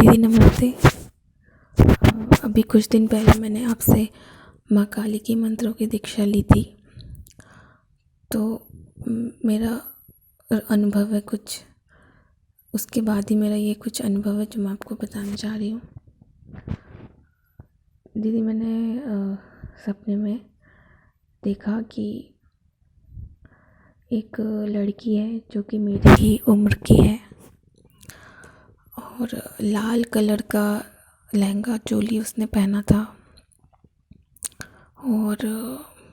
दीदी नमस्ते। अभी कुछ दिन पहले मैंने आपसे माँ काली की मंत्रों की दीक्षा ली थी। तो मेरा अनुभव है कुछ, उसके बाद ही मेरा ये कुछ अनुभव है जो मैं आपको बताना चाह रही हूँ। दीदी मैंने सपने में देखा कि एक लड़की है जो कि मेरी ही उम्र की है और लाल कलर का लहंगा चोली उसने पहना था और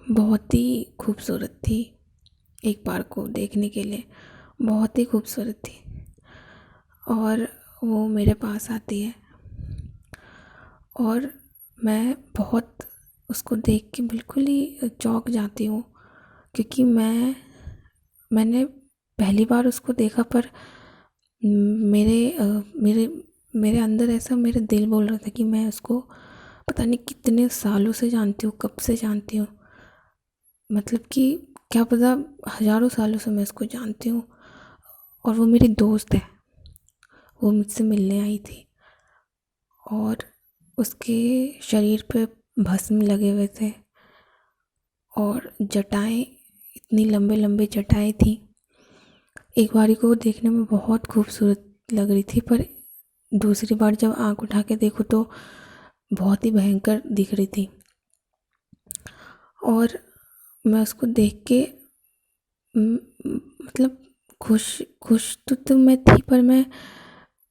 बहुत ही खूबसूरत थी। एक बार को देखने के लिए बहुत ही खूबसूरत थी और वो मेरे पास आती है और मैं बहुत उसको देख के बिल्कुल ही चौंक जाती हूँ, क्योंकि मैंने पहली बार उसको देखा पर मेरे मेरे अंदर ऐसा, मेरे दिल बोल रहा था कि मैं उसको पता नहीं कितने सालों से जानती हूँ, कब से जानती हूँ। मतलब कि क्या पता हज़ारों सालों से मैं उसको जानती हूँ और वो मेरी दोस्त है। वो मुझसे मिलने आई थी और उसके शरीर पे भस्म लगे हुए थे और जटाएं, इतनी लंबे लंबे जटाएं थी। एक बारी को वो देखने में बहुत खूबसूरत लग रही थी, पर दूसरी बार जब आंख उठा के देखो तो बहुत ही भयंकर दिख रही थी। और मैं उसको देख के मतलब खुश खुश तो मैं थी, पर मैं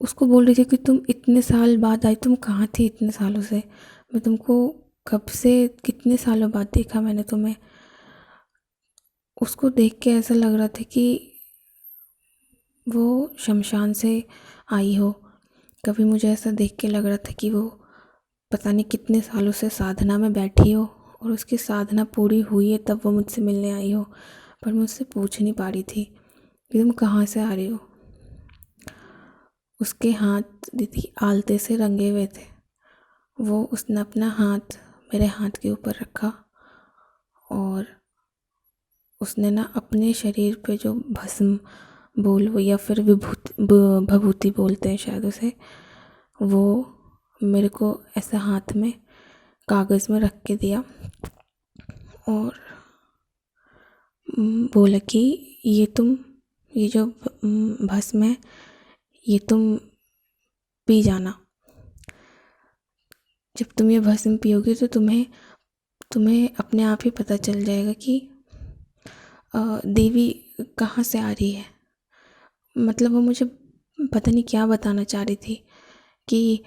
उसको बोल रही थी कि तुम इतने साल बाद आई, तुम कहाँ थी इतने सालों से? मैं तुमको कब से, कितने सालों बाद देखा मैंने तुम्हें। उसको देख के ऐसा लग रहा था कि वो शमशान से आई हो। कभी मुझे ऐसा देख के लग रहा था कि वो पता नहीं कितने सालों से साधना में बैठी हो और उसकी साधना पूरी हुई है तब वो मुझसे मिलने आई हो, पर मुझसे पूछ नहीं पा रही थी कि तुम कहाँ से आ रही हो। उसके हाथ दीदी आलते से रंगे हुए थे। वो उसने अपना हाथ मेरे हाथ के ऊपर रखा और उसने ना अपने शरीर पे जो भस्म बोलो या फिर भभूति बोलते हैं शायद उसे, वो मेरे को ऐसा हाथ में कागज़ में रख के दिया और बोला कि ये जो भस्म है ये तुम पी जाना। जब तुम ये भस्म पियोगे तो तुम्हें अपने आप ही पता चल जाएगा कि देवी कहाँ से आ रही है। मतलब वो मुझे पता नहीं क्या बताना चाह रही थी कि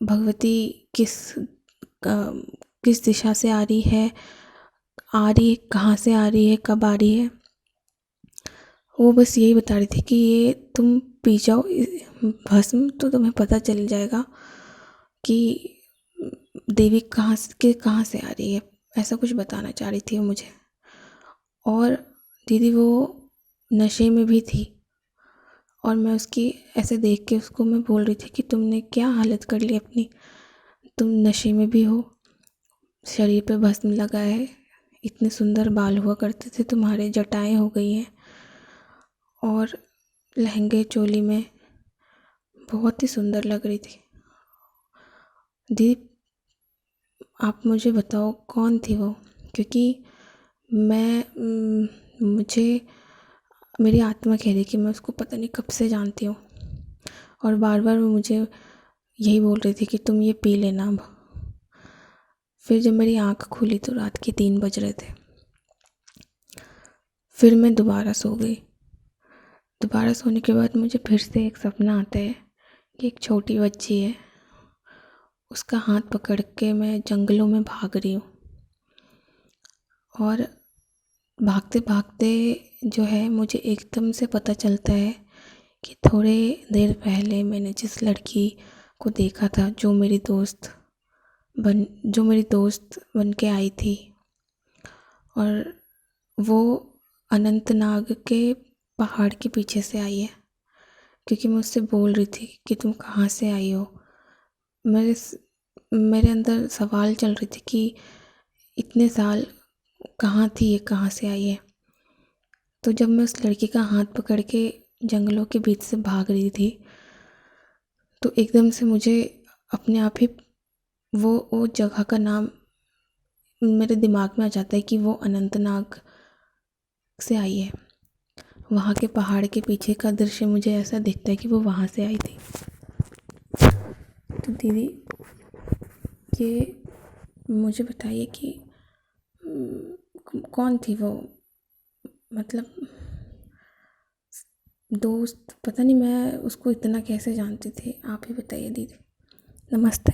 भगवती किस दिशा से आ रही है, कहाँ से आ रही है, कब आ रही है। वो बस यही बता रही थी कि ये तुम पी जाओ भस्म तो तुम्हें पता चल जाएगा कि देवी कहाँ से आ रही है। ऐसा कुछ बताना चाह रही थी वो मुझे। और दीदी वो नशे में भी थी और मैं उसकी ऐसे देख के उसको मैं बोल रही थी कि तुमने क्या हालत कर ली अपनी, तुम नशे में भी हो, शरीर पे भस्म लगा है, इतने सुंदर बाल हुआ करते थे तुम्हारे, जटाएं हो गई हैं और लहंगे चोली में बहुत ही सुंदर लग रही थी। दीदी आप मुझे बताओ कौन थी वो, क्योंकि मुझे मेरी आत्मा कह रही कि मैं उसको पता नहीं कब से जानती हूँ और बार बार वो मुझे यही बोल रही थी कि तुम ये पी लेना अब। फिर जब मेरी आँख खुली तो रात के 3 बज रहे थे। फिर मैं दोबारा सो गई। दोबारा सोने के बाद मुझे फिर से एक सपना आता है कि एक छोटी बच्ची है, उसका हाथ पकड़ के मैं जंगलों में भाग रही हूँ और भागते भागते जो है मुझे एकदम से पता चलता है कि थोड़े देर पहले मैंने जिस लड़की को देखा था जो मेरी दोस्त बन के आई थी, और वो अनंतनाग के पहाड़ के पीछे से आई है। क्योंकि मैं उससे बोल रही थी कि तुम कहाँ से आई हो। मेरे अंदर सवाल चल रही थी कि इतने साल कहाँ थी ये, कहाँ से आई है। तो जब मैं उस लड़की का हाथ पकड़ के जंगलों के बीच से भाग रही थी तो एकदम से मुझे अपने आप ही वो जगह का नाम मेरे दिमाग में आ जाता है कि वो अनंतनाग से आई है। वहाँ के पहाड़ के पीछे का दृश्य मुझे ऐसा दिखता है कि वो वहाँ से आई थी। तो दीदी, ये मुझे बताइए कि कौन थी वो, मतलब दोस्त, पता नहीं मैं उसको इतना कैसे जानती थी। आप ही बताइए दीदी। नमस्ते।